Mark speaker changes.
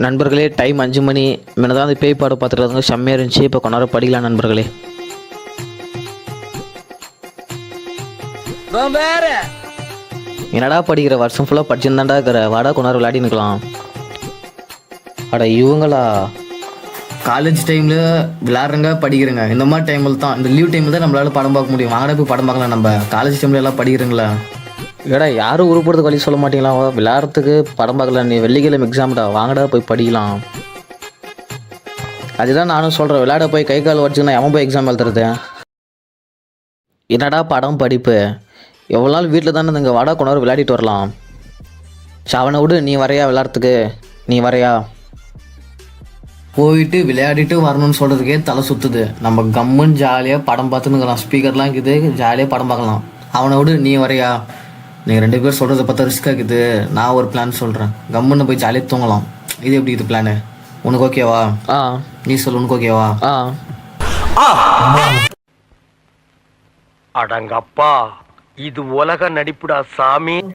Speaker 1: நண்பர்களே, டைம் 5 மணி. முன்னதான் அந்த பேய் பாடம் பார்த்துட்டு செம்மையாக இருந்துச்சு. இப்போ கொஞ்ச நேரம் படிக்கலாம் நண்பர்களே. என்னடா படிக்கிற, வருஷம் ஃபுல்லாக படிச்சுருந்தாண்டா இருக்கிற, வாடா கொஞ்ச நேரம் விளையாடி நிற்கலாம். அட இவங்களா காலேஜ் டைமில் விளையாடுறங்க படிக்கிறங்க, இந்த மாதிரி டைமில் தான், இந்த லீவ் டைமில் தான் நம்மளால படம் பார்க்க முடியும். வாங்கடா போய் படம் பார்க்கலாம். நம்ம காலேஜ் டைமில் எல்லாம் படிக்கிறீங்களா? ஏடா யாரும் உருப்படுறதுக்கு வழி சொல்ல மாட்டீங்களா? விளையாடுறதுக்கு படம் பார்க்கலாம். நீ வெள்ளிக்கிழமை எக்ஸாம்டா, வாங்கடா போய் படிக்கலாம். அதுதான் நானும் சொல்கிறேன், விளையாட போய் கை கால் வச்சுக்கணும், எவன் போய் எக்ஸாம் எழுதுறது? என்னடா படம் படிப்பு, எவ்வளோ நாள் வீட்டில் தானே இருந்துங்க, வாடா கொஞ்ச நேரம் விளையாடிட்டு வரலாம். அவனை விடு, நீ வரையா விளையாடுறதுக்கு? நீ வரையா? போயிட்டு விளையாடிட்டு வரணும்னு சொல்கிறதுக்கே தலை சுற்றுது. நம்ம கம்முன்னு ஜாலியாக படம் பார்த்துன்னுக்கலாம், ஸ்பீக்கர்லாம் இருக்குது, ஜாலியாக படம் பார்க்கலாம். அவனை விடு, நீ வரையா? நீங்கள் 2 பேர் சொல்கிறத பார்த்தா ரிஸ்க் ஆகுது. நான் ஒரு பிளான் சொல்கிறேன், கம்முன்னு போய் ஜாலியாக தூங்கலாம். இது எப்படி இது பிளானு? உனக்கு ஓகேவா? நீ சொல்லு, உனக்கு ஓகேவா?
Speaker 2: அடங்கப்பா, இது உலக நடிப்புடா சாமி.